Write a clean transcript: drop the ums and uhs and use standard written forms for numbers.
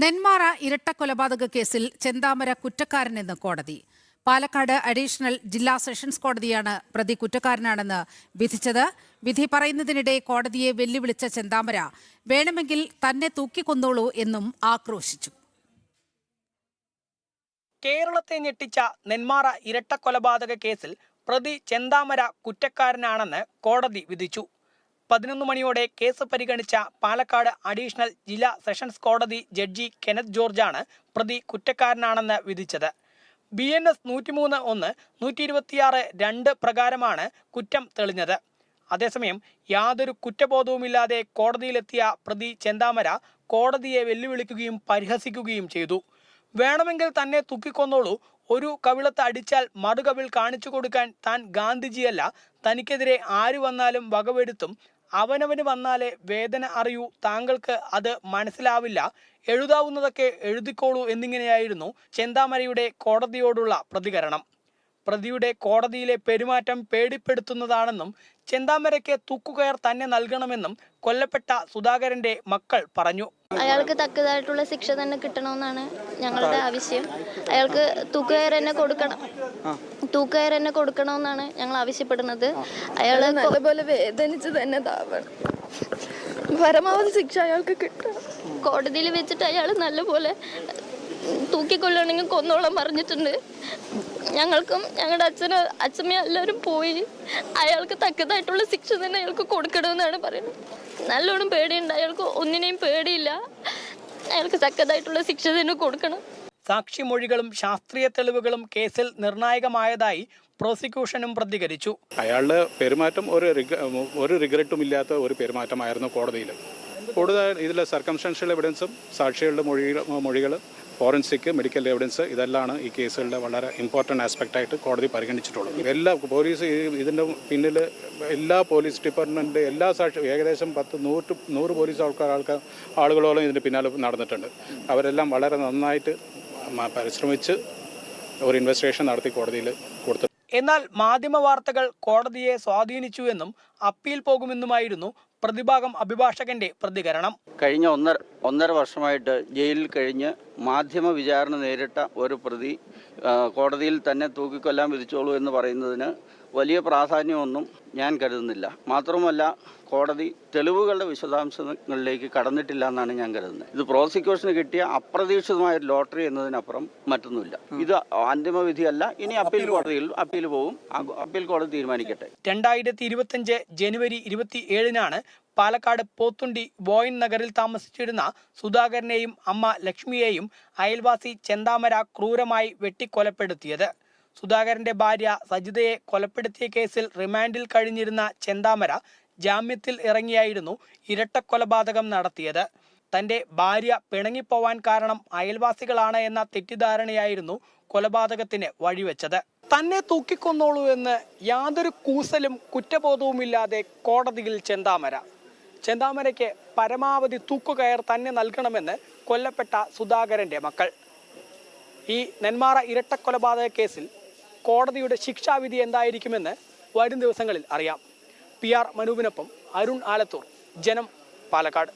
നെന്മാറ ഇരട്ടക്കൊലപാതക കേസിൽ ചെന്താമര കുറ്റക്കാരനെന്ന് കോടതി. പാലക്കാട് അഡീഷണൽ ജില്ലാ സെഷൻസ് കോടതിയാണ് പ്രതി കുറ്റക്കാരനാണെന്ന് വിധിച്ചത്. വിധി പറയുന്നതിനിടെ കോടതിയെ വെല്ലുവിളിച്ച ചെന്താമര വേണമെങ്കിൽ തന്നെ തൂക്കിക്കൊന്നോളൂ എന്നും ആക്രോശിച്ചു. കേരളത്തെ ഞെട്ടിച്ച നെന്മാറ ഇരട്ടക്കൊലപാതക കേസിൽ പ്രതി ചെന്താമര കുറ്റക്കാരനാണെന്ന് കോടതി വിധിച്ചു. 11 മണിയോടെ കേസ് പരിഗണിച്ച പാലക്കാട് അഡീഷണൽ ജില്ലാ സെഷൻസ് കോടതി ജഡ്ജി കെനത്ത് ജോർജാണ് പ്രതി കുറ്റക്കാരനാണെന്ന് വിധിച്ചത്. BNS 103(1), 126(2) പ്രകാരമാണ് കുറ്റം തെളിഞ്ഞത്. അതേസമയം യാതൊരു കുറ്റബോധവുമില്ലാതെ കോടതിയിലെത്തിയ പ്രതി ചെന്താമര കോടതിയെ വെല്ലുവിളിക്കുകയും പരിഹസിക്കുകയും ചെയ്തു. വേണമെങ്കിൽ തന്നെ തൂക്കിക്കൊന്നോളൂ, ഒരു കവിളത്ത് അടിച്ചാൽ മറുകവിൾ കാണിച്ചു കൊടുക്കാൻ താൻ ഗാന്ധിജിയല്ല, തനിക്കെതിരെ ആര് വന്നാലും വകവെടുത്തും, അവനവന് വന്നാലേ വേദന അറിയൂ, താങ്കൾക്ക് അത് മനസ്സിലാവില്ല, എഴുതാവുന്നതൊക്കെ എഴുതിക്കോളൂ എന്നിങ്ങനെയായിരുന്നു ചെന്താമരയുടെ കോടതിയോടുള്ള പ്രതികരണം. പ്രതിയുടെ കോടതിയിലെ പെരുമാറ്റം പേടിപ്പെടുത്തുന്നതാണെന്നും ചെന്താമരയ്ക്ക് തൂക്കുകയർ തന്നെ നൽകണമെന്നും കൊല്ലപ്പെട്ട സുധാകരന്റെ മക്കൾ പറഞ്ഞു. അയാൾക്ക് തക്കതായിട്ടുള്ള ശിക്ഷ തന്നെ കിട്ടണമെന്നാണ് ഞങ്ങളുടെ ആവശ്യം. അയാൾക്ക് തൂക്കുകയർ തന്നെ കൊടുക്കണമെന്നാണ് ഞങ്ങൾ ആവശ്യപ്പെടുന്നത്. അയാൾ നല്ലപോലെ വേദനിച്ച് തന്നെ താവണം. പരമാവധി ശിക്ഷ അയാൾക്ക് കിട്ടണം. കോടതിയിൽ വെച്ചിട്ട് അയാൾ നല്ലപോലെ തൂക്കിക്കൊല്ലണമെങ്കിൽ കൊന്നോളം പറഞ്ഞിട്ടുണ്ട്. ഞങ്ങൾക്കും ഞങ്ങളുടെ അച്ഛമ്മയും എല്ലാവരും പോയി. അയാൾക്ക് തക്കതായിട്ടുള്ള ശിക്ഷ തന്നെ അയാൾക്ക് കൊടുക്കണമെന്നാണ് പറയുന്നത്. നല്ലോണം പേടിയുണ്ട്, അയാൾക്ക് ഒന്നിനെയും പേടിയില്ല. അയാൾക്ക് തക്കതായിട്ടുള്ള ശിക്ഷ തന്നെ കൊടുക്കണം. സാക്ഷിമൊഴികളും ശാസ്ത്രീയ തെളിവുകളും കേസിൽ നിർണായകമായതായി പ്രോസിക്യൂഷനും പ്രതികരിച്ചു. അയാളുടെ പെരുമാറ്റം ഒരു റിഗ്രറ്റും ഇല്ലാത്ത ഒരു പെരുമാറ്റമായിരുന്നു കോടതിയിൽ. കൂടുതൽ ഇതിലെ സർക്കംസ്റ്റൻഷ്യൽ എവിഡൻസും സാക്ഷികളുടെ മൊഴികൾ, ഫോറൻസിക്, മെഡിക്കൽ എവിഡൻസ്, ഇതെല്ലാം ഈ കേസുകളുടെ വളരെ ഇമ്പോർട്ടൻ്റ് ആസ്പെക്റ്റായിട്ട് കോടതി പരിഗണിച്ചിട്ടുള്ളത്. എല്ലാ പോലീസ് ഇതിൻ്റെ പിന്നിൽ എല്ലാ പോലീസ് ഡിപ്പാർട്ട്മെൻറ്റ് എല്ലാ ഏകദേശം 100 പോലീസ് ആളുകളോളം ഇതിൻ്റെ പിന്നാലെ നടന്നിട്ടുണ്ട്. അവരെല്ലാം വളരെ നന്നായിട്ട് പരിശ്രമിച്ച് ഒരു ഇൻവെസ്റ്റിഗേഷൻ നടത്തി കോടതിയിൽ കൊടുത്തു. എന്നാൽ മാധ്യമ വാർത്തകൾ കോടതിയെ സ്വാധീനിച്ചുവെന്നും അപ്പീൽ പോകുമെന്നുമായിരുന്നു പ്രതിഭാഗം അഭിഭാഷകന്റെ പ്രതികരണം. കഴിഞ്ഞ ഒന്നര വർഷമായിട്ട് ജയിലിൽ കഴിഞ്ഞ് മാധ്യമ വിചാരണ നേരിട്ട ഒരു പ്രതി കോടതിയിൽ തന്നെ തൂക്കിക്കൊല്ലാൻ വിധിച്ചോളൂ എന്ന് പറയുന്നതിന് വലിയ പ്രാധാന്യമൊന്നും ഞാൻ കരുതുന്നില്ല. മാത്രമല്ല, കോടതി തെളിവുകളുടെ വിശദാംശങ്ങളിലേക്ക് കടന്നിട്ടില്ല എന്നാണ് ഞാൻ കരുതുന്നത്. ഇത് പ്രോസിക്യൂഷന് കിട്ടിയ അപ്രതീക്ഷിതമായ ഒരു ലോട്ടറി എന്നതിനപ്പുറം മറ്റൊന്നുമില്ല. ഇത് അന്തിമവിധിയല്ല. ഇനി അപ്പീൽ പോകും. അപ്പീൽ കോടതി തീരുമാനിക്കട്ടെ. 2025 ജനുവരി 27-നാണ് പാലക്കാട് പോത്തുണ്ടി ബോയിൻ നഗറിൽ താമസിച്ചിരുന്ന സുധാകരനെയും അമ്മ ലക്ഷ്മിയെയും അയൽവാസി ചെന്താമര ക്രൂരമായി വെട്ടിക്കൊലപ്പെടുത്തിയത്. സുധാകരന്റെ ഭാര്യ സജിതയെ കൊലപ്പെടുത്തിയ കേസിൽ റിമാൻഡിൽ കഴിഞ്ഞിരുന്ന ചെന്താമര ജാമ്യത്തിൽ ഇറങ്ങിയായിരുന്നു ഇരട്ടക്കൊലപാതകം നടത്തിയത്. തന്റെ ഭാര്യ പിണങ്ങിപ്പോവാൻ കാരണം അയൽവാസികളാണ് എന്ന തെറ്റിദ്ധാരണയായിരുന്നു കൊലപാതകത്തിന് വഴിവെച്ചത്. തന്നെ തൂക്കിക്കൊന്നോളൂ എന്ന് യാതൊരു കൂസലും കുറ്റബോധവുമില്ലാതെ കോടതിയിൽ ചെന്താമരയ്ക്ക് പരമാവധി തൂക്കുകയർ തന്നെ നൽകണമെന്ന് കൊല്ലപ്പെട്ട സുധാകരന്റെ മക്കൾ. ഈ നെന്മാറ ഇരട്ടക്കൊലപാതക കേസിൽ കോടതിയുടെ ശിക്ഷാവിധി എന്തായിരിക്കുമെന്ന് വരും ദിവസങ്ങളിൽ അറിയാം. PR മനൂപിനൊപ്പം അരുൺ ആലത്തൂർ, ജനം, പാലക്കാട്.